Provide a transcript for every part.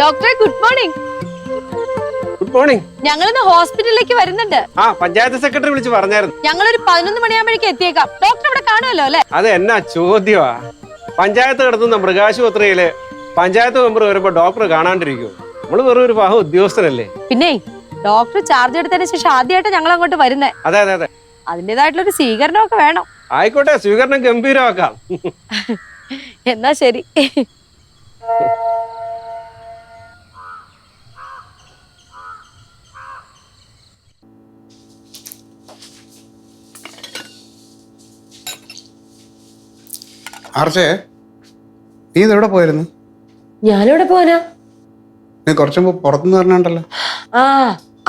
ഡോക്ടറെ good morning. Good morning. ഞങ്ങളിന്ന് ഹോസ്പിറ്റലിലേക്ക് വരുന്നുണ്ട്. ആ പഞ്ചായത്ത് സെക്രട്ടറി വിളിച്ച് പറഞ്ഞായിരുന്നു. ഞങ്ങളൊരു 11 മണിയാകുമ്പോഴേക്കും എത്തിയേക്കാം. ഡോക്ടർ ഇവിടെ കാണുമല്ലോ അല്ലെ? അത് എന്നാ ചോദ്യമാ? പഞ്ചായത്ത് കിടത്തുന്ന മൃഗാശുപത്രിയില് പഞ്ചായത്ത് മെമ്പർ വരുമ്പോ ഡോക്ടർ കാണാണ്ടിരിക്കുമോ? നമ്മള് വെറും ഒരു പാവ ഉദ്യോഗസ്ഥനല്ലേ. പിന്നെ ഡോക്ടർ ചാർജ് എടുത്തതിന് ശേഷം ആദ്യമായിട്ട് ഞങ്ങൾ അങ്ങോട്ട് വരുന്നേ. അതെ അതെ അതെ, അതിന്റേതായിട്ടുള്ള ഒരു സ്വീകരണമൊക്കെ വേണം. ആയിക്കോട്ടെ, സ്വീകരണം ഗംഭീരമാക്കാം. എന്നാ ശരി. ആർച്ചേ, നീ ഇതെവിടെ പോയിരുന്നു? ഞാനെവിടെ പോവാനാ? നീ കുറച്ചു മുമ്പ് പുറത്തുനിന്ന് പറഞ്ഞുണ്ടല്ലോ. ആ,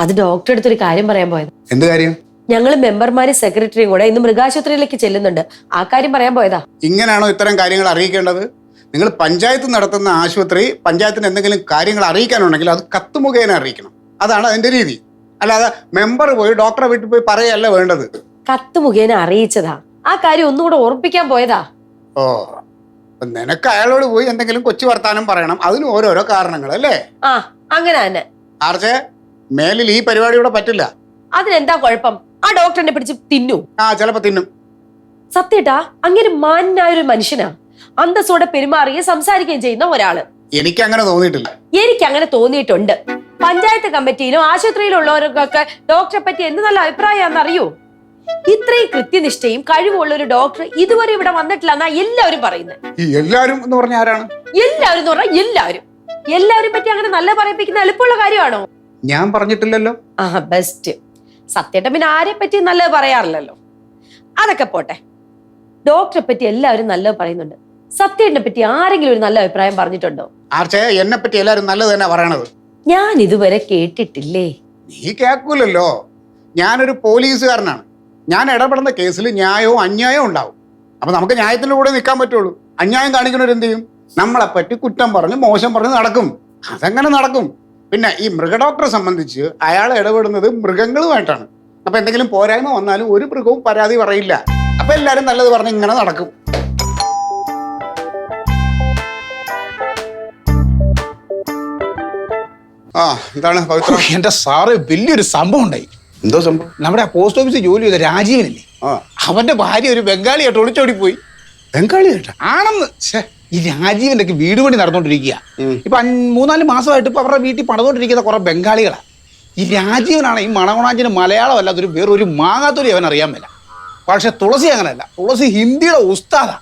അത് ഡോക്ടറെ അടുത്തൊരു കാര്യം പറയാൻ പോയത്. എന്ത് കാര്യം? ഞങ്ങള് മെമ്പർമാരും സെക്രട്ടറിയും കൂടെ ഇന്ന് മൃഗാശുപത്രിയിലേക്ക് ചെല്ലുന്നുണ്ട്. ആ കാര്യം പറയാൻ പോയതാ. ഇങ്ങനെയാണോ ഇത്തരം കാര്യങ്ങൾ അറിയിക്കേണ്ടത്? നിങ്ങൾ പഞ്ചായത്ത് നടത്തുന്ന ആശുപത്രി പഞ്ചായത്തിന് എന്തെങ്കിലും കാര്യങ്ങൾ അറിയിക്കാനുണ്ടെങ്കിൽ അത് കത്ത് മുഖേന അറിയിക്കണം. അതാണ് അതിന്റെ രീതി. അല്ലാതെ മെമ്പർ പോയി ഡോക്ടറെ വീട്ടിൽ പോയി പറയല്ല വേണ്ടത്. കത്ത് മുഖേന അറിയിച്ചതാ. ആ കാര്യം ഒന്നുകൂടെ ഓർപ്പിക്കാൻ പോയതാ. ഓ, നിനക്ക് അയാളോട് പോയി എന്തെങ്കിലും കൊച്ചു വർത്താനം പറയണം. അതിന് ഓരോരോ കാരണങ്ങൾ അല്ലേ? ആ, അങ്ങനെ തന്നെ. ആർച്ചേ, മേലിൽ ഈ പരിപാടി ഇവിടെ പറ്റില്ല. അതിനെന്താ കുഴപ്പം? ആ ഡോക്ടറിനെ പിടിച്ച് തിന്നു. ആ, ചിലപ്പോ തിന്നും. സത്യേട്ടാ, അങ്ങനെ മാന്യനായൊരു മനുഷ്യനാ. അന്തസ്സോടെ പെരുമാറുകയും സംസാരിക്കുകയും ചെയ്യുന്ന ഒരാള്. എനിക്ക് അങ്ങനെ തോന്നിയിട്ടില്ല. എനിക്ക് അങ്ങനെ തോന്നിയിട്ടുണ്ട്. പഞ്ചായത്ത് കമ്മിറ്റിയിലും ആശുപത്രിയിലും ഉള്ളവർക്കൊക്കെ ഡോക്ടറെ പറ്റി എന്ത് നല്ല അഭിപ്രായമാണെന്ന് അറിയൂ. ഇത്രയും കൃത്യനിഷ്ഠയും കഴിവുള്ള ഒരു ഡോക്ടർ ഇതുവരെ ഇവിടെ വന്നിട്ടില്ല എന്നാ എല്ലാവരും പറയുന്നത്. ഈ എല്ലാരും എന്ന് പറഞ്ഞ ആരാണ്? എല്ലാവരും എന്ന് പറഞ്ഞാൽ എല്ലാവരും പറ്റി അങ്ങനെ നല്ല പറയിപ്പിക്കുന്ന എളുപ്പമുള്ള കാര്യമാണോ? ഞാൻ പറഞ്ഞിട്ടില്ലല്ലോ. ആ, ബെസ്റ്റ്. സത്യേട്ടൻ പിന്നെ ആരെ പറ്റി നല്ലത് പറയാറില്ലല്ലോ. അതൊക്കെ പോട്ടെ. ഡോക്ടറെ പറ്റി എല്ലാവരും നല്ലത് പറയുന്നുണ്ട്. സത്യേട്ടനെ പറ്റി ആരെങ്കിലും ഒരു നല്ല അഭിപ്രായം പറഞ്ഞിട്ടുണ്ടോ? ആർച്ചേ, എന്നെ പറ്റി എല്ലാരും നല്ലത് തന്നെ പറയണത്. ഞാൻ ഇതുവരെ കേട്ടിട്ടില്ലേ. നീ കേൾക്കൂലല്ലോ. ഞാനൊരു പോലീസുകാരനാണ്. ഞാൻ ഇടപെടുന്ന കേസിൽ ന്യായവും അന്യായവും ഉണ്ടാവും. അപ്പൊ നമുക്ക് ന്യായത്തിന്റെ കൂടെ നിൽക്കാൻ പറ്റുള്ളൂ. അന്യായം കാണിക്കുന്നവരെന്ത് ചെയ്യും? നമ്മളെപ്പറ്റി കുറ്റം പറഞ്ഞ് മോശം പറഞ്ഞ് നടക്കും. അതെങ്ങനെ നടക്കും? പിന്നെ ഈ മൃഗഡോക്ടറെ സംബന്ധിച്ച് അയാൾ ഇടപെടുന്നത് മൃഗങ്ങളുമായിട്ടാണ്. അപ്പൊ എന്തെങ്കിലും പോരായ്മ വന്നാലും ഒരു മൃഗവും പരാതി പറയില്ല. അപ്പൊ എല്ലാരും നല്ലത് പറഞ്ഞ് ഇങ്ങനെ നടക്കും. ആ, എന്താണ് പവിത്ര? എന്റെ സാറ് വലിയൊരു സംഭവം ഉണ്ടായി. എന്തോ സംഭവം? നമ്മുടെ പോസ്റ്റ് ഓഫീസിൽ ജോലി ചെയ്ത രാജീവനല്ലേ, അവന്റെ ഭാര്യ ഒരു ബംഗാളിയായിട്ട് ഒളിച്ചോടി പോയി. ബംഗാളിയായിട്ടാ? ആണെന്ന്. ഈ രാജീവന്റെ ഒക്കെ വീട് പണി നടന്നുകൊണ്ടിരിക്കുക. ഇപ്പൊ 3-4 മാസമായിട്ട് ഇപ്പൊ അവരുടെ വീട്ടിൽ പണിതുകൊണ്ടിരിക്കുന്ന കുറെ ബംഗാളികളാ. ഈ രാജീവനാണ് ഈ മണകുണാഞ്ചിന് മലയാളം അല്ലാത്തൊരു വേറൊരു മാങ്ങാത്തൊലി അവൻ അറിയാൻ മേല. പക്ഷെ തുളസി അങ്ങനെയല്ല. തുളസി ഹിന്ദിയുടെ ഉസ്താദാ.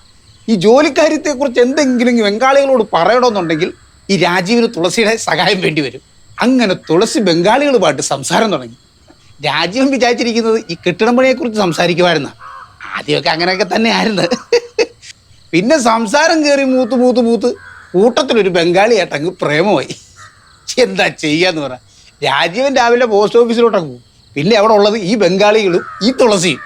ഈ ജോലിക്കാര്യത്തെ കുറിച്ച് എന്തെങ്കിലും ബംഗാളികളോട് പറയണമെന്നുണ്ടെങ്കിൽ ഈ രാജീവിന് തുളസിയുടെ സഹായം വേണ്ടി വരും. അങ്ങനെ തുളസി ബംഗാളികളുമായിട്ട് സംസാരം തുടങ്ങി. രാജീവൻ വിചാരിച്ചിരിക്കുന്നത് ഈ കെട്ടിടം പണിയെ കുറിച്ച് സംസാരിക്കുമായിരുന്ന. ആദ്യമൊക്കെ അങ്ങനെയൊക്കെ തന്നെയായിരുന്നു. പിന്നെ സംസാരം കയറി മൂത്ത് കൂട്ടത്തിലൊരു ബംഗാളിയായിട്ട് അങ്ങ് പ്രേമമായി. എന്താ ചെയ്യാന്ന് പറ. രാജീവൻ രാവിലെ പോസ്റ്റ് ഓഫീസിലോട്ടങ്ങ് പോകും. പിന്നെ അവിടെ ഉള്ളത് ഈ ബംഗാളികളും ഈ തുളസിയും.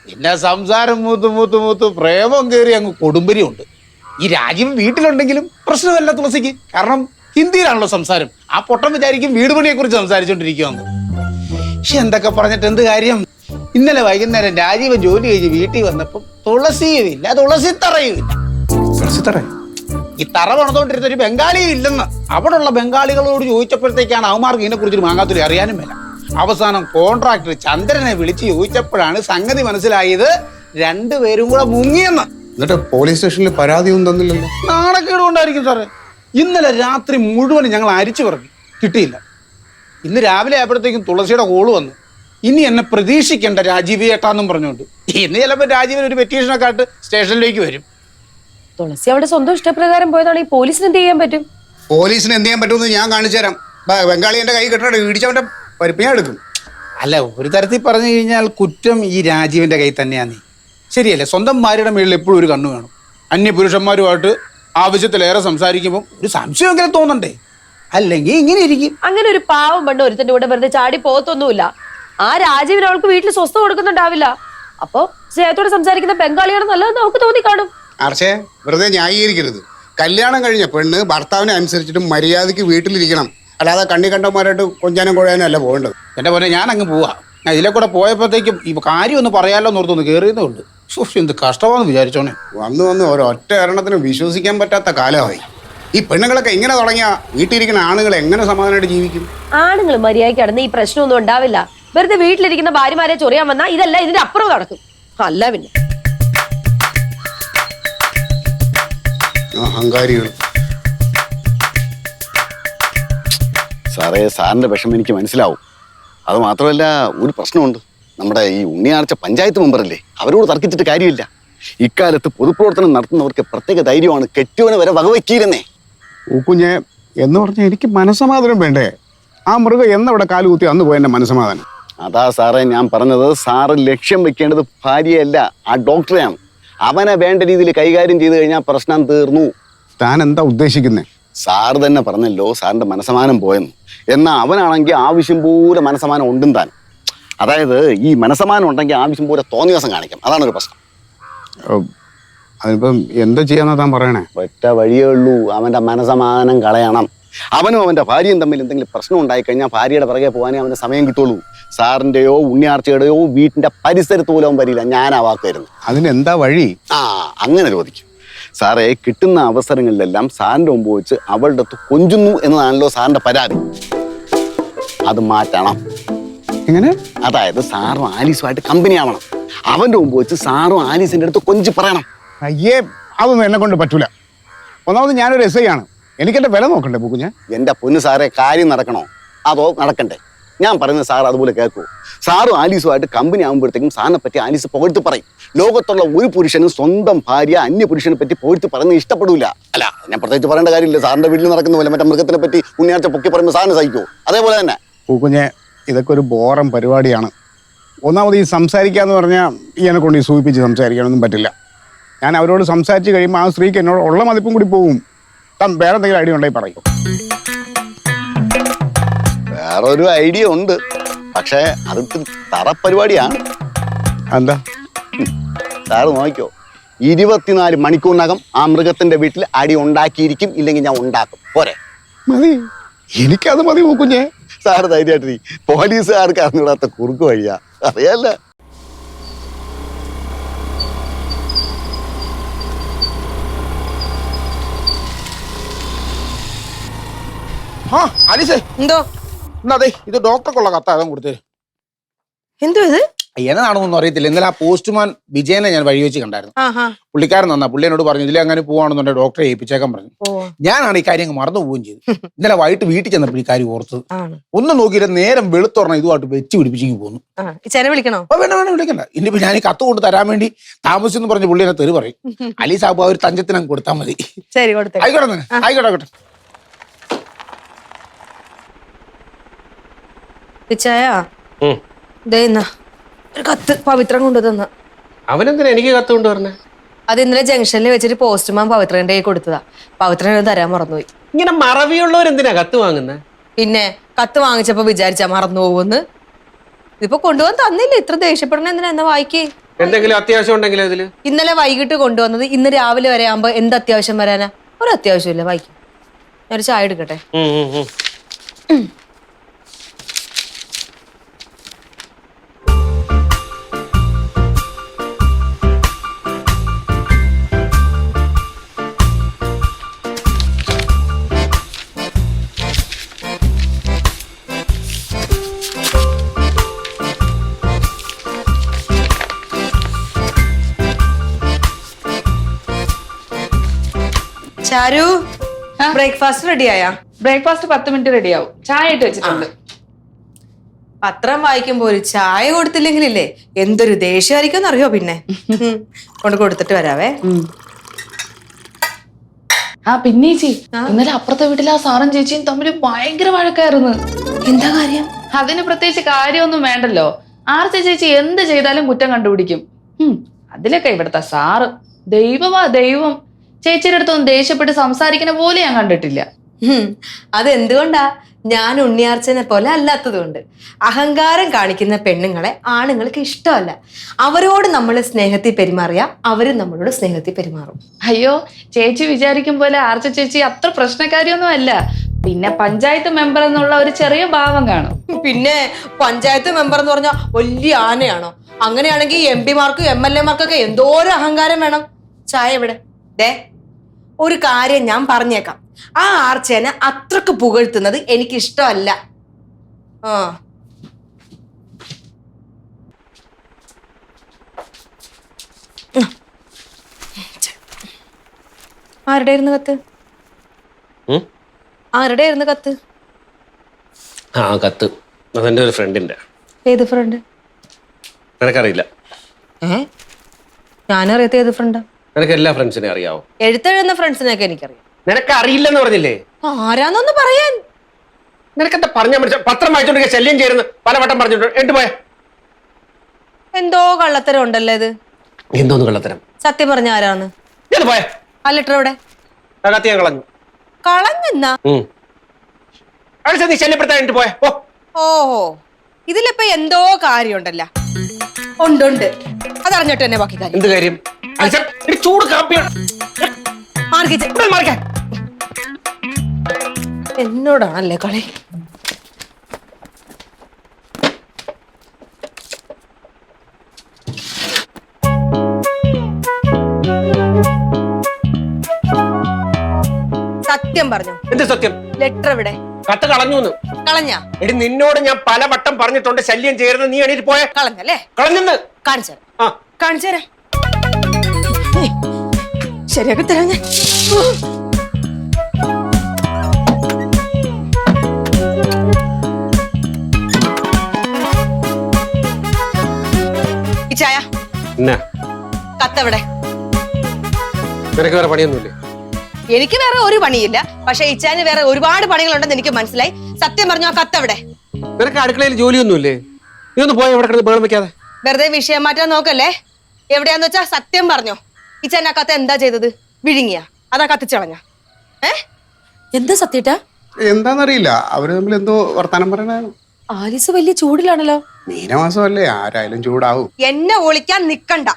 പിന്നെ സംസാരം മൂത്ത് പ്രേമം കയറി അങ്ങ് കൊടുമ്പരിയുണ്ട്. ഈ രാജീവൻ വീട്ടിലുണ്ടെങ്കിലും പ്രശ്നമല്ല തുളസിക്ക്. കാരണം ഹിന്ദിയിലാണല്ലോ സംസാരം. ആ പൊട്ടം വിചാരിക്കും വീട് പണിയെ കുറിച്ച് സംസാരിച്ചോണ്ടിരിക്കുവാന്ന്. പക്ഷെ എന്തൊക്കെ പറഞ്ഞിട്ട് എന്ത് കാര്യം? ഇന്നലെ വൈകുന്നേരം രാജീവൻ ജോലി കഴിഞ്ഞ് വീട്ടിൽ വന്നപ്പം തുളസിയുമില്ല, തുളസിത്തറയുമില്ല. ഈ തറ പണിതുകൊണ്ടിരുന്ന ഒരു ബംഗാളിയും ഇല്ലെന്ന് അവിടെ ഉള്ള ബംഗാളികളോട് ചോദിച്ചപ്പോഴത്തേക്കാണ് അവന്മാർക്ക് ഇതിനെ കുറിച്ചൊരു മാങ്ങാത്തൊലി അറിയാനും മേല. അവസാനം കോൺട്രാക്ടർ ചന്ദ്രനെ വിളിച്ച് ചോദിച്ചപ്പോഴാണ് സംഗതി മനസ്സിലായത്. രണ്ടുപേരും കൂടെ മുങ്ങിയെന്ന്. എന്നിട്ട് പോലീസ് സ്റ്റേഷനിൽ പരാതിയൊന്നും തന്നില്ലല്ലോ. നാണക്കേട് കൊണ്ടായിരിക്കും സാറേ. ഇന്നലെ രാത്രി മുഴുവനും ഞങ്ങൾ അരിച്ചു പറഞ്ഞു, കിട്ടിയില്ല. ഇന്ന് രാവിലെ ആയപ്പോഴത്തേക്കും തുളസിയുടെ കോള് വന്നു. ഇനി എന്നെ പ്രതീക്ഷിക്കേണ്ട രാജീവ് ഏട്ടാന്നും പറഞ്ഞുകൊണ്ട്. ഇന്ന് ചിലപ്പോൾ രാജീവൻ ഒരു പെറ്റീഷനൊക്കെ ആയിട്ട് സ്റ്റേഷനിലേക്ക് വരും. തുളസി അവിടെ സ്വന്തം ഇഷ്ടപ്രകാരം പോയതാണ്. ഈ പോലീസിന് എന്ത് ചെയ്യാൻ പറ്റും? പോലീസിന് എന്ത് ചെയ്യാൻ പറ്റുമെന്ന് ഞാൻ കാണിച്ചു തരാം. ബംഗാളി എന്റെ കൈ കെട്ടണം, ഇടിച്ചവന്റെ പരിപ്പ് ഞാൻ എടുക്കും. അല്ല, ഒരു തരത്തിൽ പറഞ്ഞു കഴിഞ്ഞാൽ കുറ്റം ഈ രാജീവിന്റെ കൈ തന്നെയാണ്. ശരിയല്ലേ? സ്വന്തം ഭാര്യയുടെ മേളിൽ എപ്പോഴും ഒരു കണ്ണു വേണം. അന്യപുരുഷന്മാരുമായിട്ട് ആവശ്യത്തിലേറെ സംസാരിക്കുമ്പോൾ ഒരു സംശയമെങ്കിലും തോന്നണ്ടേ? അല്ലെങ്കിൽ ഇങ്ങനെ ഇരിക്കും. അങ്ങനെ ഒരു പാവം പെണ്ണ് ഒരുത്തന്റെ കൂടെ വെറുതെ ചാടി പോകത്തൊന്നുമില്ല. ആ രാജീവൻ അവൾക്ക് വീട്ടിൽ സ്വസ്ഥ കൊടുക്കുന്നുണ്ടാവില്ല. അപ്പൊ സ്നേഹത്തോടെ സംസാരിക്കുന്ന ബംഗാളിയാണ് നല്ലതെന്ന് നമുക്ക് തോന്നി കാണും. ആർച്ചേ, വെറുതെ ന്യായീകരിക്കരുത്. കല്യാണം കഴിഞ്ഞ പെണ്ണ് ഭർത്താവിനെ അനുസരിച്ചിട്ട് മര്യാദയ്ക്ക് വീട്ടിലിരിക്കണം. അല്ലാതെ കണ്ണി കണ്ടന്മാരായിട്ട് കൊഞ്ചാനും കുഴയാനും അല്ല പോകേണ്ടത്. എന്റെ പോലെ ഞാൻ അങ്ങ് പോവാ. ഞാൻ ഇതിലെ കൂടെ പോയപ്പോഴത്തേക്കും ഈ കാര്യം ഒന്ന് പറയാലോ എന്നോർത്തൊന്ന് കയറിയതുകൊണ്ട് എന്ത് കഷ്ടമാണെന്ന് വിചാരിച്ചോണേ. വന്ന് ഒരൊറ്റ എണ്ണത്തിന് വിശ്വസിക്കാൻ പറ്റാത്ത കാലമായി. ഈ പെണ്ണുങ്ങളൊക്കെ ഇങ്ങനെ തുടങ്ങിയ വീട്ടിലിരിക്കുന്ന ആണുങ്ങൾ എങ്ങനെ സമാധാനമായിട്ട് ജീവിക്കും? ആണുങ്ങൾ മര്യാദയ്ക്ക് കിടന്ന് ഈ പ്രശ്നമൊന്നും ഉണ്ടാവില്ല. വെറുതെ വീട്ടിലിരിക്കുന്ന ഭാര്യമാരെ ചൊറിയാൻ വന്നാൽ ഇതല്ല ഇതിന്റെ അപ്പുറം നടക്കും. അല്ല പിന്നെ അഹങ്കാരികൾ. സാറേ, സാറിന്റെ വിഷമം എനിക്ക് മനസ്സിലാവും. അത് മാത്രമല്ല, ഒരു പ്രശ്നമുണ്ട്. നമ്മുടെ ഈ ഉണ്ണിയാർച്ച പഞ്ചായത്ത് മെമ്പറല്ലേ, അവരോട് തർക്കിച്ചിട്ട് കാര്യമില്ല. ഇക്കാലത്ത് പൊതുപ്രവർത്തനം നടത്തുന്നവർക്ക് പ്രത്യേക ധൈര്യമാണ്. കെട്ടിയവനെ വരെ വകവയ്ക്കില്ലെന്നേ. കുഞ്ഞെ എന്ന് പറഞ്ഞാൽ എനിക്ക് മനസ്സമാധാനം വേണ്ടേ? ആ മൃഗം എന്നവിടെ കാലുകുത്തി അന്ന് പോയ എന്റെ മനസ്സമാധാനം. അതാ സാറേ ഞാൻ പറഞ്ഞത്. സാറ് ലക്ഷ്യം വെക്കേണ്ടത് ഭാര്യയല്ല, ആ ഡോക്ടറെയാണ്. അവനെ വേണ്ട രീതിയിൽ കൈകാര്യം ചെയ്ത് കഴിഞ്ഞാൽ പ്രശ്നം തീർന്നു. താൻ എന്താ ഉദ്ദേശിക്കുന്നേ? സാറ് തന്നെ പറഞ്ഞല്ലോ സാറിന്റെ മനസ്സമാനം പോയെന്ന്. എന്നാൽ അവനാണെങ്കിൽ ആവശ്യം പോലെ മനസ്സമാനം ഉണ്ടും താൻ. അതായത് ഈ മനസ്സമാനം ഉണ്ടെങ്കിൽ ആവശ്യം പോലെ തോന്നിയ ദിവസം കാണിക്കാം. അതാണ് ഒരു പ്രശ്നം. അതിനിപ്പം എന്താ ചെയ്യാന്നാ താൻ പറയണേ? ഒറ്റ വഴിയേ ഉള്ളൂ, അവന്റെ മനസ്സമാനം കളയണം. അവനും അവന്റെ ഭാര്യയും തമ്മിൽ എന്തെങ്കിലും പ്രശ്നം ഉണ്ടായിക്കഴിഞ്ഞാൽ ഭാര്യയുടെ പിറകെ പോകാനേ അവന്റെ സമയം കിട്ടുള്ളൂ. സാറിന്റെയോ ഉണ്ണിയാർച്ചയുടെയോ വീട്ടിന്റെ പരിസരത്ത് പോലും അവൻ വരില്ല. ഞാൻ ആ വാക്കുമായിരുന്നു. അതിനെന്താ വഴി? അങ്ങനെ ചോദിക്കും. സാറേ, കിട്ടുന്ന അവസരങ്ങളിലെല്ലാം സാറിന്റെ മുമ്പ് വെച്ച് അവളുടെ അടുത്ത് കൊഞ്ചുന്നു എന്നതാണല്ലോ സാറിന്റെ പരാതി. അത് മാറ്റണം. എങ്ങനെ? അതായത് സാറും ആലീസുമായിട്ട് കമ്പനി ആവണം. അവന്റെ മുമ്പ് വെച്ച് സാറും ആലീസിന്റെ അടുത്ത് കൊഞ്ചി പറയണം. അയ്യേ, അതൊന്നും എന്നെ കൊണ്ട് പറ്റൂല. ഒന്നാമത് ഞാനൊരു SI ആണ്. എനിക്കെന്റെ വില നോക്കണ്ടേ പൂക്കുഞ്ഞ്? എന്റെ പൊന്നു സാറേ, കാര്യം നടക്കണോ അതോ നടക്കണ്ടേ? ഞാൻ പറയുന്നത് സാർ അതുപോലെ കേൾക്കൂ. സാറും ആലീസുമായിട്ട് കമ്പനി ആകുമ്പോഴത്തേക്കും സാറിനെ പറ്റി ആലീസ് പുകഴ്ത്തി പറയും. ലോകത്തുള്ള ഒരു പുരുഷനും സ്വന്തം ഭാര്യ അന്യ പുരുഷനെ പറ്റി പുകഴ്ത്തി പറയുന്നത് ഇഷ്ടപ്പെടില്ല. അല്ല, ഞാൻ പ്രത്യേകിച്ച് പറയേണ്ട കാര്യമില്ല. സാറിന്റെ വീട്ടിൽ നടക്കുന്ന പോലെ മറ്റേ മൃഗത്തിനെ പറ്റി ഉണ്ണിയാഴ്ച പൊക്കി പറയുമ്പോൾ സാറിന് സഹിക്കുമോ? അതേപോലെ തന്നെ പൂക്കുഞ്ഞ്, ഇതൊക്കെ ഒരു ബോറം പരിപാടിയാണ്. ഒന്നാമത് ഈ സംസാരിക്കാന്ന് പറഞ്ഞാൽ എന്നെ കൊണ്ട് ഈ സൂചിപ്പിച്ച് സംസാരിക്കാനൊന്നും പറ്റില്ല. ഞാൻ അവരോട് സംസാരിച്ച് കഴിയുമ്പോൾ ആ സ്ത്രീക്ക് എന്നോട് ഉള്ള മതിപ്പും കൂടി പോകും. താൻ വേറെ എന്തെങ്കിലും ഐഡിയ ഉണ്ടെങ്കിൽ പറയും. വേറൊരു ഐഡിയ ഉണ്ട്, പക്ഷേ അത് തറ പരിപാടിയാണ്. എന്താ? സാറ് നോക്കിക്കോ, 24 മണിക്കൂറിനകം ആ മൃഗത്തിന്റെ വീട്ടിൽ അടി ഉണ്ടാക്കിയിരിക്കും. ഇല്ലെങ്കിൽ ഞാൻ ഉണ്ടാക്കും. പോരെ? മതി, എനിക്കത് മതി പൂക്കുഞ്ഞേ. സാറ് ധൈര്യമായിട്ട് പോലീസുകാർക്ക് അറിഞ്ഞിടാത്ത കുറുക്ക് വഴിയാ, അറിയാല്ല. ആലീസേ, എന്തോ എന്നാ അതെ ഇത് ഡോക്ടർക്കുള്ള കത്താ കൊടുത്തേ. എന്തോ ഇത് എന്നതാണെന്നൊന്നും അറിയത്തില്ല. ഇന്നലെ ആ പോസ്റ്റ്മാൻ വിജയനെ ഞാൻ വഴി വെച്ച് കണ്ടായിരുന്നു. പുള്ളിക്കാരൻ നന്നാ. പുള്ളി എന്നോട് പറഞ്ഞു ഇതിലെ അങ്ങനെ പോവാണെന്നുണ്ടെങ്കിൽ ഡോക്ടറെ ഏൽപ്പിച്ചേക്കാൻ പറഞ്ഞു. ഞാനാണ് ഈ കാര്യം മറന്നു പോവുകയും ചെയ്തു. ഇന്നലെ വൈകിട്ട് വീട്ടിൽ ചെന്നപ്പോൾ ഈ കാര്യം ഓർത്തത്. ഒന്നും നോക്കിയില്ല, നേരം വെളുത്തുറണം ഇതുമായിട്ട് വെച്ച് പിടിപ്പിച്ചു പോന്നു. വിളിക്കണോ? വേണ്ട വേണ്ട, വിളിക്കണ്ട. ഇനിയിപ്പോ ഞാൻ ഈ കത്ത് കൊണ്ട് തരാൻ വേണ്ടി താമസിച്ചെന്ന് പറഞ്ഞ് പുള്ളി എന്നെ തെറി പറയും. അലി സാബ് ആ ഒരു തഞ്ചത്തിന് അങ്ങ് കൊടുത്താൽ മതി. ശരി, ആയിക്കോട്ടെ ആയിക്കോട്ടെ ആയിക്കോട്ടെ. ഒരു കത്ത് പവിത്രം കൊണ്ടുതന്ന. അവനെന്തിനാ എനിക്ക് കത്ത് കൊണ്ടുവരണേ? അത് ഇന്നലെ ജംഗ്ഷനിൽ വെച്ചിട്ട് പോസ്റ്റ്മാൻ പവിത്രന്റെ കൈ കൊടുത്തതാ. പവിത്രൻ തരാൻ മറന്നുപോയി. ഇങ്ങനെ മറവിയുള്ളവരെന്തിനാ കത്ത് വാങ്ങുന്നത്? പിന്നെ കത്ത് വാങ്ങിച്ചപ്പോ വിചാരിച്ചാ മറന്നു പോകുമെന്ന്. ഇതിപ്പോ കൊണ്ടുപോകാൻ തന്നില്ല. ഇത്ര ദേഷ്യപ്പെടണ എന്തിനാ? എന്നാ വായിക്കേ. എന്തെങ്കിലും അത്യാവശ്യം ഉണ്ടെങ്കിൽ അതില്. ഇന്നലെ വൈകിട്ട് കൊണ്ടുവന്നത് ഇന്ന് രാവിലെ വരെ ആകുമ്പോ എന്ത് അത്യാവശ്യം വരാനാ? ഒരു അത്യാവശ്യമില്ല, വായിക്കും. ഞാനൊരു ചായ എടുക്കട്ടെ. ചാരു, ബ്രേക്ക്ഫാസ്റ്റ് റെഡിയായാ? ബ്രേക്ക്ഫാസ്റ്റ് 10 മിനിറ്റ് റെഡിയാവും. ചായ ഇട്ട് വെച്ചിട്ടുണ്ട്. പത്രം വായിക്കുമ്പോ ഒരു ചായ കൊടുത്തില്ലെങ്കിലില്ലേ എന്തൊരു ദേഷ്യമായിരിക്കും അറിയോ? പിന്നെ കൊണ്ട് കൊടുത്തിട്ട് വരാവേ. പിന്നെ ചേച്ചി, ഇന്നലെ അപ്പുറത്തെ വീട്ടിലെ ആ സാറും ചേച്ചിയും തമ്മിൽ ഭയങ്കര വഴക്കായിരുന്നു. എന്താ കാര്യം? അതിന് പ്രത്യേകിച്ച് കാര്യമൊന്നും വേണ്ടല്ലോ. ആർച്ച ചേച്ചി എന്ത് ചെയ്താലും കുറ്റം കണ്ടുപിടിക്കും. അതിലൊക്കെ ഇവിടുത്തെ സാറ് ദൈവമാ ദൈവം. ചേച്ചിയുടെ അടുത്തൊന്നും ദേഷ്യപ്പെട്ട് സംസാരിക്കുന്ന പോലെ ഞാൻ കണ്ടിട്ടില്ല. അതെന്തുകൊണ്ടാ? ഞാൻ ഉണ്ണിയാർച്ചനെ പോലെ അല്ലാത്തത് കൊണ്ട്. അഹങ്കാരം കാണിക്കുന്ന പെണ്ണുങ്ങളെ ആണുങ്ങൾക്ക് ഇഷ്ടമല്ല. അവരോട് നമ്മൾ സ്നേഹത്തിൽ പെരുമാറിയാ അവരും നമ്മളോട് സ്നേഹത്തിൽ പെരുമാറും. അയ്യോ, ചേച്ചി വിചാരിക്കും പോലെ ആർച്ച ചേച്ചി അത്ര പ്രശ്നക്കാരിയൊന്നും അല്ല. പിന്നെ പഞ്ചായത്ത് മെമ്പർ എന്നുള്ള ഒരു ചെറിയ ഭാവം കാണും. പിന്നെ പഞ്ചായത്ത് മെമ്പർ എന്ന് പറഞ്ഞാൽ വലിയ ആനയാണോ? അങ്ങനെയാണെങ്കിൽ MP മാർക്കും MLA മാർക്കൊക്കെ എന്തോരം അഹങ്കാരം വേണം. ചായ എവിടെ? ഒരു കാര്യം ഞാൻ പറഞ്ഞേക്കാം, ആ ആർച്ചേനെ അത്രക്ക് പുകഴ്ത്തുന്നത് എനിക്ക് ഇഷ്ടമല്ല. ആ ആരുടെ ആയിരുന്നു കത്ത്? ആരുടെ ആയിരുന്നു കത്ത്? ആ കത്ത് അതെന്റെ ഒരു ഫ്രണ്ടിന്റെ. ഏത് ഫ്രണ്ട്? നിനക്കറിയില്ല? ഞാനറിയാത്ത ഏത് ഫ്രണ്ടാ? നിനക്ക് എല്ലാ ഫ്രണ്ട്സിനെ അറിയാവോ? എഴുത്തെഴുതുന്ന ഫ്രണ്ട്സിനെയൊക്കെ എനിക്കറിയാം. നിനക്ക് അറിയില്ലെന്ന് പറഞ്ഞില്ലേ? ആരാന്നൊന്ന് പറയാൻ. നിനക്കെന്താ പറഞ്ഞാൽ പത്രം വായിച്ചോണ്ടിരിക്കുക ശല്യം ചേരുന്നു പലവട്ടം പറഞ്ഞിട്ടുണ്ട്. എന്ത് പോയ എന്തോ കള്ളത്തരം ഉണ്ടല്ലോ ഇത്. എന്തോന്ന് കള്ളത്തരം? സത്യം പറഞ്ഞ ആരാന്ന്? എന്ത് പോയ ആ ലെറ്റർ എവിടെ? കത്തി ഞാൻ കളഞ്ഞു. കളഞ്ഞെന്നാ? നീ ശല്യപ്പെടുത്താൻ പോയ. ഓഹോ, ഇതിലിപ്പോ എന്തോ കാര്യമുണ്ടല്ലോ. ഉണ്ട്, അതറിഞ്ഞിട്ട് തന്നെ ബാക്കി കാര്യം. എന്ത് കാര്യം? ചൂട് കാപ്പിയാണ്. എന്നോടാണല്ലേ കളി. സത്യം പറഞ്ഞു. എന്ത് സത്യം? ലെറ്റർ എവിടെ? കത്ത് കളഞ്ഞു. കളഞ്ഞ? എടി നിന്നോട് ഞാൻ പലവട്ടം പറഞ്ഞിട്ടുണ്ട് ശല്യം ചെയ്യരുത്. നീ എണീറ്റ് പോയ. കളഞ്ഞല്ലേ? കളഞ്ഞെന്ന് കാണിച്ചുതരാം. കാണിച്ചുതരാം. ശരിയാക്കി തരാം ഞാൻ. ഈ ചായ കത്തെവിടെ? നിനക്ക് വേറെ പണിയൊന്നുമില്ലേ? എനിക്ക് വേറെ ഒരു പണിയില്ല, പക്ഷെ ഇച്ചാന് വേറെ ഒരുപാട് പണികളുണ്ടെന്ന് എനിക്ക് മനസ്സിലായി. സത്യം പറഞ്ഞു, ആ കത്തെവിടെ? നിനക്ക് അടുക്കളയിൽ ജോലിയൊന്നുമില്ലേ? നീ ഒന്ന് പോയ എവിടെ കിടന്ന് ബഹളം വെക്കാതെ. വെറുതെ വിഷയം മാറ്റാൻ നോക്കല്ലേ. എവിടെയാന്ന് വെച്ചാ സത്യം പറഞ്ഞോ. ഇച്ചാൻ ആ കത്ത് എന്താ ചെയ്തത്? വിഴുങ്ങിയ? അതാ കത്തിച്ചളഞ്ഞ? എന്താ സത്യേട്ടാ? എന്താന്നറിയില്ല, അവര് തമ്മിൽ എന്തോ വർത്താനം പറയണ. ആലീസ് വലിയ ചൂടിലാണല്ലോ. മീനമാസമല്ലേ, ആരായാലും ചൂടാവും. എന്നെ ഒളിക്കാൻ നിക്കണ്ട.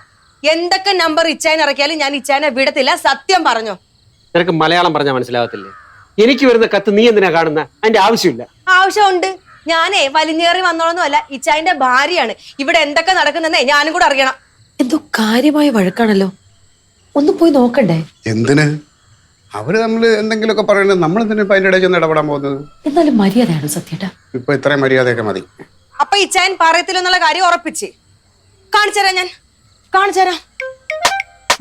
എന്തൊക്കെ നമ്പർ ഇച്ചാൻ ഇറക്കിയാലും ഞാൻ ഇച്ചാനെ വിടത്തില്ല. സത്യം പറഞ്ഞോ. നിനക്ക് മലയാളം പറഞ്ഞാൽ മനസ്സിലാകത്തില്ലേ? എനിക്ക് വരുന്ന കത്ത് നീ എന്തിനാ കാണുന്ന? അതിന്റെ ആവശ്യമില്ല. ആവശ്യമുണ്ട്. ഞാനേ വലിഞ്ഞേറി വന്നോളൊന്നുമല്ല, ഇച്ചായന്റെ ഭാര്യയാണ്. ഇവിടെ എന്തൊക്കെ നടക്കുന്നേ ഞാനും കൂടെ അറിയണം. എന്തോ കാര്യമായ വഴക്കാണല്ലോ. ഒന്ന് പോയി നോക്കണ്ടേ? എന്തിന്? അവര് തമ്മിൽ എന്തെങ്കിലുമൊക്കെ പറയണത് നമ്മൾ എന്തിനാ ഇപ്പൊ അതിന്റെ ഇടയിൽ ചെന്ന് ഇടപെടാൻ പോകുന്നത്? എന്നാലും മര്യാദയാണ് സത്യേട്ടാ. ഇപ്പൊ ഇത്രയും മര്യാദയൊക്കെ മതി. അപ്പൊ ഇച്ചായൻ പറയത്തില്ലെന്നുള്ള കാര്യം ഉറപ്പിച്ച് കാണിച്ചുതരാം. ഞാൻ കാണിച്ചുതരാം.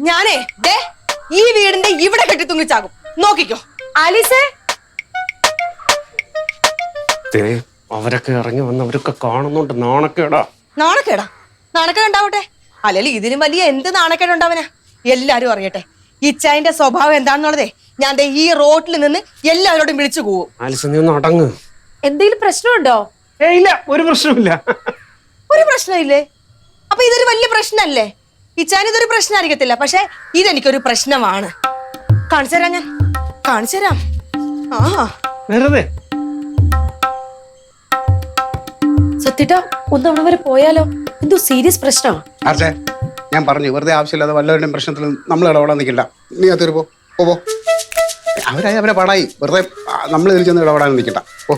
ഞാനേ ദേ ഈ വീടിന്റെ ഇവിടെ കെട്ടി തുങ്ങിച്ചാകും. നോക്കിക്കോ. ആലീസേ, അവരൊക്കെ ഇറങ്ങി വന്നവരൊക്കെ കാണുന്നുണ്ട്. നാണക്കേടാ. നാണക്കേടാ? നാണക്കേടുണ്ടാവട്ടെ. അല്ലെങ്കിൽ ഇതിനും വലിയ എന്ത് നാണക്കേടുണ്ടാവനാ? എല്ലാരും അറിയട്ടെ ഇച്ചായന്റെ സ്വഭാവം എന്താണെന്നുള്ളതേ. ഞാൻ ദേ ഈ റോട്ടിൽ നിന്ന് എല്ലാവരോടും വിളിച്ചു പോവും. ആലിസ് നീ ഒന്ന് അടങ്ങ്. എന്തെങ്കിലും പ്രശ്നമുണ്ടോ? ഇല്ല, ഒരു പ്രശ്നമില്ല. ഒരു പ്രശ്നമില്ലേ? അപ്പൊ ഇതൊരു വലിയ പ്രശ്നല്ലേ? ഇച്ചാൻ ഇതൊരു പ്രശ്നമായിരിക്കത്തില്ല, പക്ഷെ ഇതെനിക്കൊരു പ്രശ്നമാണ്. കാണിച്ചുതരാം. ഞാൻ കാണിച്ചുതരാം. വെറുതെ സത്യേട്ടാ, ഒന്ന് അവിടെ വരെ പോയാലോ? എന്തോ സീരിയസ് പ്രശ്നമാണ്. ആർച്ചേ, ഞാൻ പറഞ്ഞു, വെറുതെ ആവശ്യമില്ലാതെ വല്ലവരുടെയും പ്രശ്നത്തിൽ നമ്മൾ ഇടപെടാൻ നിൽക്കില്ല. നീ അതൊരു പോ. അവരായി അവരെ പാടായി. വെറുതെ നമ്മൾ ഇതിൽ ചെന്ന് ഇടപെടാൻ നിൽക്കണ്ട. ഓ,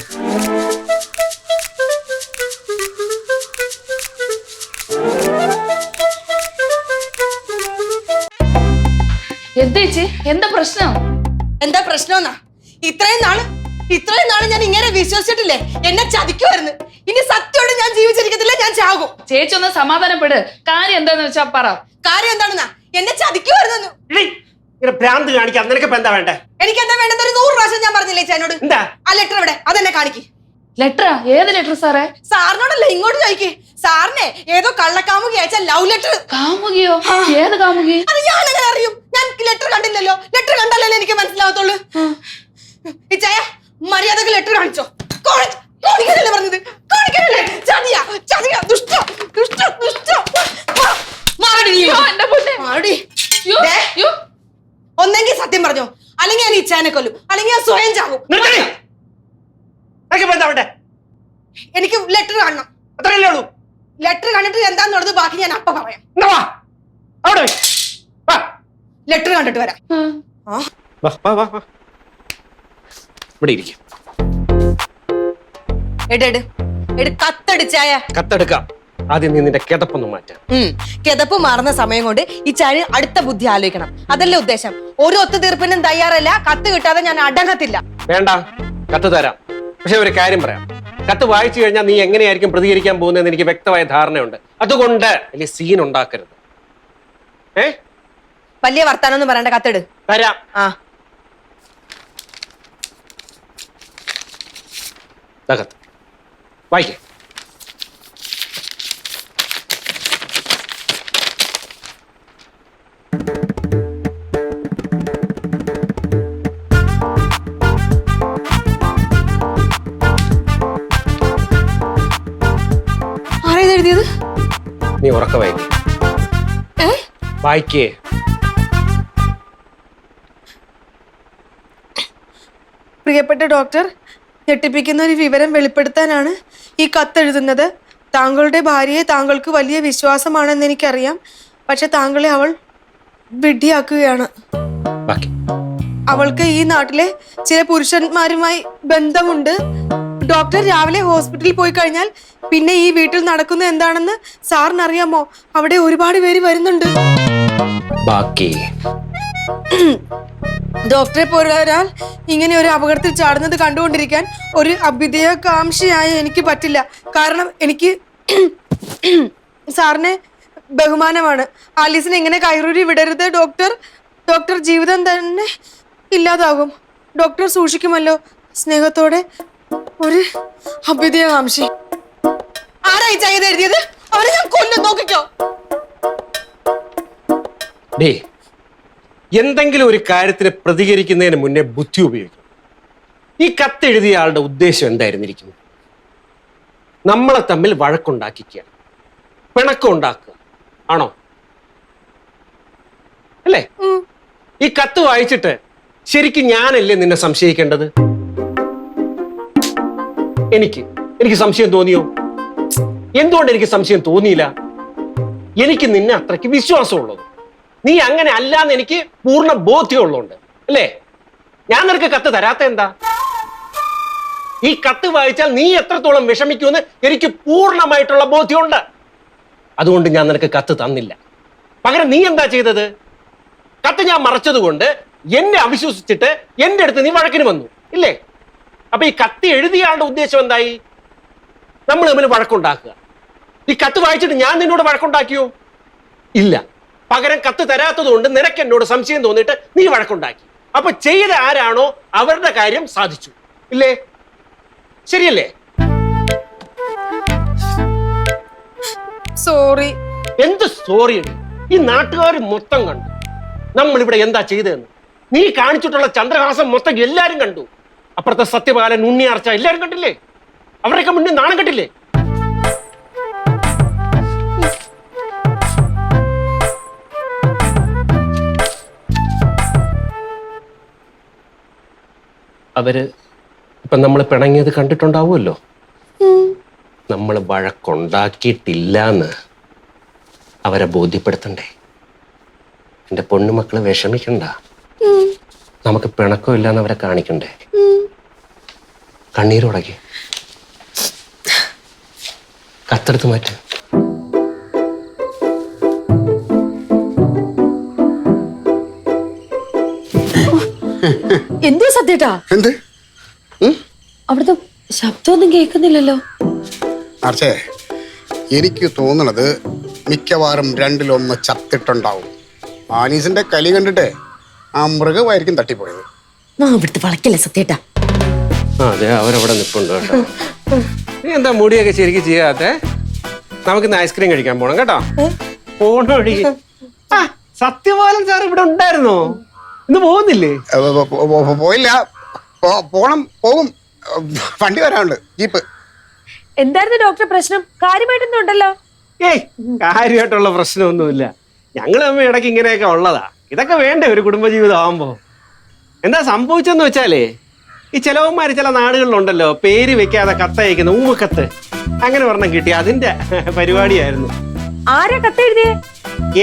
എന്താ പ്രശ്നം? എന്താ പ്രശ്നമെന്നാ? ഇത്രയും നാള് ഞാൻ ഇങ്ങനെ വിശ്വസിച്ചിട്ടില്ലേ? എന്നെ ചതിക്കുമായിരുന്നു. ഇനി സത്യയോടെ ഞാൻ ജീവിച്ചിരിക്കത്തില്ല, ഞാൻ ചാകും. ചേച്ചി ഒന്ന് സമാധാനപ്പെട്. കാര്യം എന്താന്ന് വെച്ചാ പറ. കാര്യം എന്താണെന്നാ? എന്നെ ചതിക്കുമായിരുന്നു. ഭ്രാന്ത് കാണിക്കാൻ നിനക്ക് എന്താ വേണ്ടേ? എനിക്ക് എന്താ വേണ്ടത്? ഒരു 100 പ്രാവശ്യം ഞാൻ പറഞ്ഞില്ലേ ചേനോട്? എന്താ ആ ലെറ്റർ എവിടെ? അതെന്നെ കാണിക്ക്. ലെറ്ററാ? ഏത് ലെറ്റർ സാറേ? സാറിനോടല്ലേ, ഇങ്ങോട്ട് ചോദിക്ക്. സാറിനെ ഏതോ കള്ളക്കാമുകി അയച്ച ലവ് ലെറ്റർ. കാമുകിയോ? ഏത് കാമുകി? അത് ഞാൻ എങ്ങനെ അറിയും? ഞാൻ ലെറ്റർ കണ്ടില്ലല്ലോ. ലെറ്റർ കണ്ടാലല്ലേ എനിക്ക് മനസ്സിലാവത്തുള്ളൂ. ഇച്ചായ, മര്യാദക്ക് ലെറ്റർ കാണിച്ചോ. കാണിക്കാനല്ലേ പറഞ്ഞത്? കാണിക്കാനല്ലേ? ചതിയാ, ദുഷ്ട. ഒന്നെങ്കിൽ സത്യം പറഞ്ഞോ, അല്ലെങ്കിൽ ഞാൻ ഇച്ചാനെ കൊല്ലും, അല്ലെങ്കിൽ ഞാൻ സ്വയം ചാകും. എനിക്ക് ലെറ്റർ കാണണം. അത്രയല്ലേ ഉള്ളൂ? ലെറ്റർ കണ്ടിട്ട് എന്താന്നുള്ളത് ബാക്കി ഞാൻ അപ്പ പറയാം. ലെറ്റർ കണ്ടിട്ട് വരാം. ഇവിടെ ഇരിക്കും. കത്തടിച്ചായ കത്തെടുക്കാം. ആദ്യം നീ നിന്റെ കിതപ്പൊന്ന് മാറ്റാം. കിതപ്പ് മാറുന്ന സമയം കൊണ്ട് ഈ ചാരി അടുത്ത ബുദ്ധി ആലോചിക്കണം. അതല്ലേ ഉദ്ദേശം. ഒരു ഒത്തുതീർപ്പിനും തയ്യാറല്ല. കത്ത് കിട്ടാതെ ഞാൻ അടങ്ങത്തില്ല. വേണ്ട, കത്ത് തരാം. പക്ഷെ ഒരു കാര്യം പറയാം, കത്ത് വായിച്ചു കഴിഞ്ഞാൽ നീ എങ്ങനെയായിരിക്കും പ്രതികരിക്കാൻ പോകുന്നതെന്ന് എനിക്ക് വ്യക്തമായ ധാരണയുണ്ട്. അതുകൊണ്ട് വലിയ സീൻ ഉണ്ടാക്കരുത്. വലിയ വർത്താനൊന്നും പറയണ്ട, കത്തിട്. തരാം. ആ കത്ത് വായിക്കേ. ആരാ ഇത് എഴുതിയത്? നീ ഉറക്ക വായിക്കേ. പ്രിയപ്പെട്ട ഡോക്ടർ, ഞെട്ടിപ്പിക്കുന്ന ഒരു വിവരം വെളിപ്പെടുത്താനാണ് ഈ കത്തെഴുതുന്നത്. താങ്കളുടെ ഭാര്യയെ താങ്കൾക്ക് വലിയ വിശ്വാസമാണെന്ന് എനിക്കറിയാം. പക്ഷെ താങ്കളെ അവൾ വിഡ്ഢിയാക്കുകയാണ്. അവൾക്ക് ഈ നാട്ടിലെ ചില പുരുഷന്മാരുമായി ബന്ധമുണ്ട്. ഡോക്ടർ, രാവിലെ ഹോസ്പിറ്റലിൽ പോയി കഴിഞ്ഞാൽ പിന്നെ ഈ വീട്ടിൽ നടക്കുന്നത് എന്താണെന്ന് സാറിന് അറിയാമോ? അവിടെ ഒരുപാട് പേര് വരുന്നുണ്ട്. ഡോക്ടറെ പോലെ ഒരാൾ ഇങ്ങനെ ഒരു അപകടത്തിൽ ചാടുന്നത് കണ്ടുകൊണ്ടിരിക്കാൻ ഒരു അഭ്യുദയകാംക്ഷിയായി എനിക്ക് പറ്റില്ല. കാരണം എനിക്ക് സാറിനെ ബഹുമാനമാണ്. ആലീസിനെ ഇങ്ങനെ കയറൂരി വിടരുത് ഡോക്ടർ. ഡോക്ടർ ജീവിതം തന്നെ ഇല്ലാതാകും. ഡോക്ടർ സൂക്ഷിക്കുമല്ലോ. സ്നേഹത്തോടെ ഒരു അഭ്യുദയകാംക്ഷി. ആരായി ചെയ്ത് എഴുതിയത്? അവനെ ഞാൻ കൊല്ലും, നോക്കിക്കോ. എന്തെങ്കിലും ഒരു കാര്യത്തിന് പ്രതികരിക്കുന്നതിന് മുന്നേ ബുദ്ധി ഉപയോഗിക്കും. ഈ കത്തെഴുതിയ ആളുടെ ഉദ്ദേശം എന്തായിരുന്നിരിക്കുന്നു? നമ്മളെ തമ്മിൽ വഴക്കുണ്ടാക്കിക്കുക, പിണക്കം ഉണ്ടാക്കുക ആണോ? അല്ലേ? ഈ കത്ത് വായിച്ചിട്ട് ശരിക്കും ഞാനല്ലേ നിന്നെ സംശയിക്കേണ്ടത്? എനിക്ക് സംശയം തോന്നിയോ? എന്തുകൊണ്ട് എനിക്ക് സംശയം തോന്നിയില്ല? എനിക്ക് നിന്നെ അത്രയ്ക്ക് വിശ്വാസമുള്ളത്. നീ അങ്ങനെ അല്ലാന്ന് എനിക്ക് പൂർണ്ണ ബോധ്യമുള്ളതുകൊണ്ട് അല്ലേ ഞാൻ നിനക്ക് കത്ത് തരാത്ത എന്താ? ഈ കത്ത് വായിച്ചാൽ നീ എത്രത്തോളം വിഷമിക്കുമെന്ന് എനിക്ക് പൂർണ്ണമായിട്ടുള്ള ബോധ്യമുണ്ട്. അതുകൊണ്ട് ഞാൻ നിനക്ക് കത്ത് തന്നില്ല. പകരം നീ എന്താ ചെയ്തത്? കത്ത് ഞാൻ മറച്ചത് കൊണ്ട് എന്നെ അവിശ്വസിച്ചിട്ട് എന്റെ അടുത്ത് നീ വഴക്കിന് വന്നു ഇല്ലേ? അപ്പൊ ഈ കത്ത് എഴുതിയ ആളുടെ ഉദ്ദേശം എന്തായി? നമ്മൾ തമ്മിൽ വഴക്കുണ്ടാക്കുക. ഈ കത്ത് വായിച്ചിട്ട് ഞാൻ നിന്നോട് വഴക്കുണ്ടാക്കിയോ? ഇല്ല. പകരം കത്ത് തരാത്തത് കൊണ്ട് നിനക്ക് എന്നോട് സംശയം തോന്നിയിട്ട് നീ വഴക്കുണ്ടാക്കി. അപ്പൊ ചെയ്ത ആരാണോ അവരുടെ കാര്യം സാധിച്ചു ഇല്ലേ? ശരിയല്ലേ? സോറി. എന്ത് സോറി? ഈ നാട്ടുകാർ മൊത്തം കണ്ടു നമ്മൾ ഇവിടെ എന്താ ചെയ്തതെന്ന്. നീ കാണിച്ചിട്ടുള്ള ചന്ദ്രഹാസം മൊത്തം എല്ലാരും കണ്ടു. അപ്പുറത്തെ സത്യപാലൻ, ഉണ്ണിയാർച്ച എല്ലാരും കണ്ടില്ലേ? അവരൊക്കെ മുന്നിൽ നാണം കണ്ടില്ലേ? അവര് ഇപ്പൊ നമ്മൾ പിണങ്ങിയത് കണ്ടിട്ടുണ്ടാവുമല്ലോ. നമ്മൾ വഴക്കുണ്ടാക്കിയിട്ടില്ലാന്ന് അവരെ ബോധ്യപ്പെടുത്തണ്ടേ? എന്റെ പൊണ്ണുമക്കള് വിഷമിക്കണ്ട. നമുക്ക് പിണക്കമില്ലാന്ന് അവരെ കാണിക്കണ്ടേ? കണ്ണീരുടക്കി കത്തെടുത്ത് മാറ്റ. എന്തോ സത്യേട്ടാ? എന്ത്? അവിടുത്തെ ശബ്ദമൊന്നും കേൾക്കുന്നില്ലല്ലോ. ആർച്ചേ, എനിക്ക് തോന്നണത് മിക്കവാറും രണ്ടിലൊന്ന് ചത്തിട്ടുണ്ടാവും. ആലീസിന്റെ കലി കണ്ടിട്ട് ആ മൃഗമായിരിക്കും തട്ടിപ്പോയത്. ഇവിടുത്തെ വളക്കല്ലേ സത്യേട്ടാ? അതെ, അവരവിടെ നിൽപ്പുണ്ട് കേട്ടോ. നീ എന്താ മുടിയൊക്കെ ശരിക്കും ചെയ്യാത്തെ? നമുക്കിന്ന് ഐസ്ക്രീം കഴിക്കാൻ പോണം കേട്ടോ. പോണോടി. സത്യപാലൻ സാർ ഇവിടെ ഉണ്ടായിരുന്നോ? ഇന്ന് പോകുന്നില്ലേ? പോയില്ല. പോകും. വണ്ടി വരാനുണ്ട്, ജീപ്പ്. എന്തായിരുന്നു ഡോക്ടർ പ്രശ്നം? കാര്യമായിട്ടൊന്നും ഉണ്ടല്ലോ. ഏയ്, കാര്യമായിട്ടുള്ള പ്രശ്നമൊന്നുമില്ല. ഞങ്ങൾ തമ്മിൽ ഇടയ്ക്ക് ഇങ്ങനെയൊക്കെ ഉള്ളതാ. ഇതൊക്കെ വേണ്ടേ ഒരു കുടുംബജീവിതം ആവുമ്പോ? എന്താ സംഭവിച്ചെന്ന് വെച്ചാലേ, ഈ ചിലവന്മാര് ചില നാടുകളിലുണ്ടല്ലോ പേര് വെക്കാതെ കത്തയക്കുന്ന ഊമക്കത്ത്, അങ്ങനെ ഒരെണ്ണം കിട്ടി. അതിന്റെ പരിപാടിയായിരുന്നു. ആരാ കത്തെഴുതിയേ?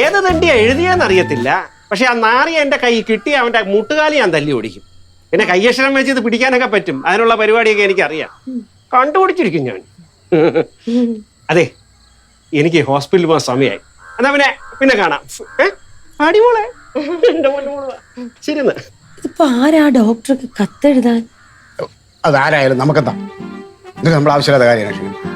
ഏത് തണ്ടിയാ എഴുതിയെന്ന് അറിയത്തില്ല. പക്ഷെ ആ നാറിയ എന്റെ കൈ കിട്ടി അവന്റെ മുട്ടുകാലി ഞാൻ തല്ലി ഓടിക്കും. പിന്നെ കയ്യക്ഷരം വെച്ച് ഇത് പിടിക്കാനൊക്കെ പറ്റും. അതിനുള്ള പരിപാടിയൊക്കെ എനിക്കറിയാം. കണ്ടുപിടിച്ചിരിക്കും ഞാൻ. അതെ, എനിക്ക് ഹോസ്പിറ്റലിൽ പോകാൻ സമയമായി. എന്നാ പിന്നെ കാണാം. അടിമോളെ എന്റെ മോളെ ശരി എന്നാ. ഇതിപ്പോ ആരാ ഡോക്ടർക്ക് കത്തെഴുതാൻ? അതാരായാലും നമുക്കെന്താ, ഇത് നമ്മൾ ആവശ്യമില്ലാത്ത കാര്യമാണ്.